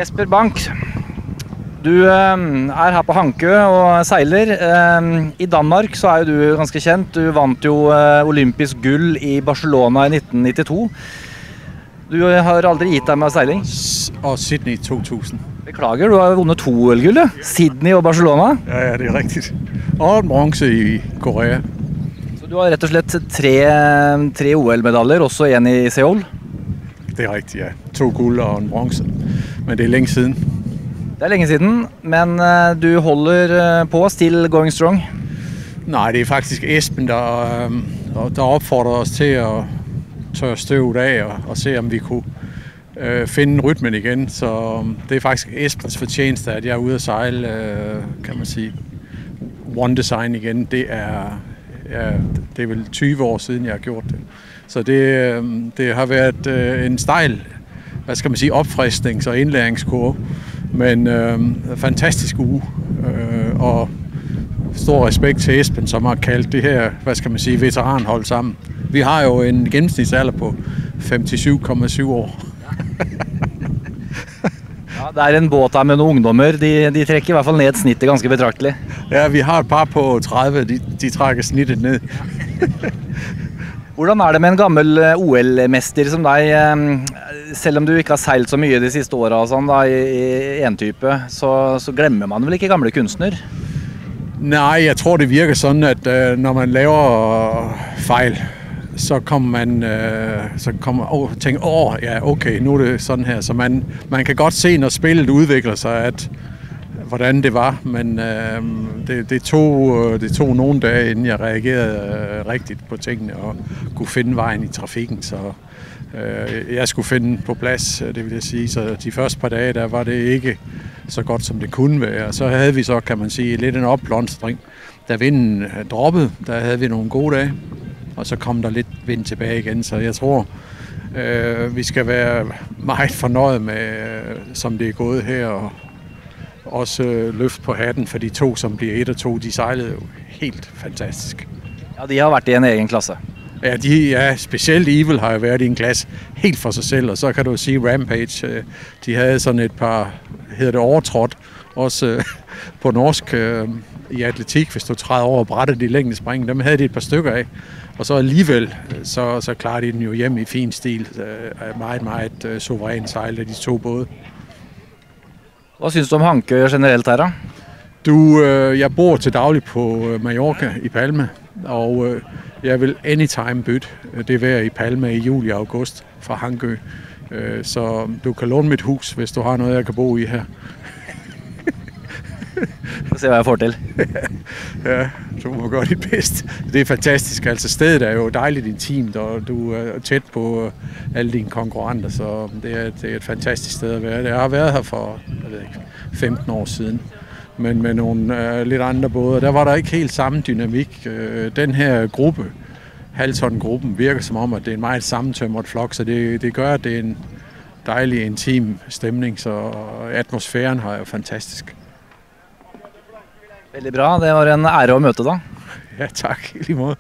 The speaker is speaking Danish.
Jesper Bank, du er her på Hankø og seiler. I Danmark så er jo du ganske kjent. Du vant jo olympisk gull i Barcelona i 1992. Du har aldri gitt deg med seiling? Og Sydney 2000. Beklager, du har vunnet 2 OL-gull, du. Sydney og Barcelona. Ja, det er rigtigt. Og en bronze i Korea. Så du har rett og slett 3 OL-medaljer, også en i Seoul? Det er rigtigt, ja. 2 guld og en bronze. Men det er længe siden. Det er længe siden, men du holder på, still going strong? Nej, det er faktisk Esben, der opfordrer os til at tørre støvet af og se, om vi kunne finde rytmen igen. Så det er faktisk Esbens fortjeneste, at jeg er ude at sejle, kan man sige, One Design igen. Det er vel 20 år siden, jeg har gjort det. Så det har været en stejl, hvad skal man sige, opfrisknings- og indlæringskurve. Men fantastisk uge, og stor respekt til Esben, som har kaldt det her, hvad skal man sige, veteranhold sammen. Vi har jo en gennemsnitsalder på 57,7 år. Ja, det er en båt her med nogle ungdommer. De trækker i hvert fall ned snittet ganske betragteligt. Ja, vi har et par på 30, de trækker snittet ned. Hvordan er det med en gammel OL-mester som dig? Selvom du ikke har sejlet så mye de sidste årene og sånn, da, i en type, så glemmer man vel ikke gamle kunstner? Nej, jeg tror det virker sådan, at når man laver fejl, så kommer man og tænker, ja okay, nu er det sådan her. Så man kan godt se, når spillet udvikler sig, hvordan det var, men det tog nogle dage, inden jeg reagerede rigtigt på tingene og kunne finde vejen i trafikken, så jeg skulle finde på plads, det vil jeg sige. Så de første par dage, der var det ikke så godt, som det kunne være. Så havde vi så, kan man sige, lidt en opblomstring. Da vinden droppede, der havde vi nogle gode dage, og så kom der lidt vind tilbage igen. Så jeg tror, vi skal være meget fornøjet med, som det er gået her, og også løft på hatten for de 2, som bliver 1 og 2. De sejlede jo helt fantastisk. Ja, de har været i en egen klasse. Ja, specielt Evil har jo været i en klasse helt for sig selv, og så kan du sige Rampage, de havde sådan et par, hedder det overtrådt, også på norsk i atletik, hvis du træder over brættet de længdespring, dem havde de et par stykker af, og så alligevel, så klarer de den jo hjem i fin stil, meget, meget suveræn sejl af de 2 både. Hvad synes du om Hankø generelt her da? Jeg bor til daglig på Mallorca i Palma, og jeg vil anytime bytte det vejr i Palma i juli og august fra Hankø. Så du kan låne mit hus, hvis du har noget, jeg kan bo i her. Så ser hvad jeg får til. Ja, du må gøre dit bedste. Det er fantastisk. Altså stedet er jo dejligt intimt, og du er tæt på alle dine konkurrenter, så det er et fantastisk sted at være. Jeg har været her for 15 år siden, men med nogle lidt andre både. Der var der ikke helt samme dynamik. Den her gruppe, Halton-gruppen, virker som om, at det er en meget sammentømret flok, så det gør, at det er en dejlig, intim stemning, så atmosfæren her er jo fantastisk. Veldig bra. Det var en ære at møte dig. Ja, tak. I lige måde.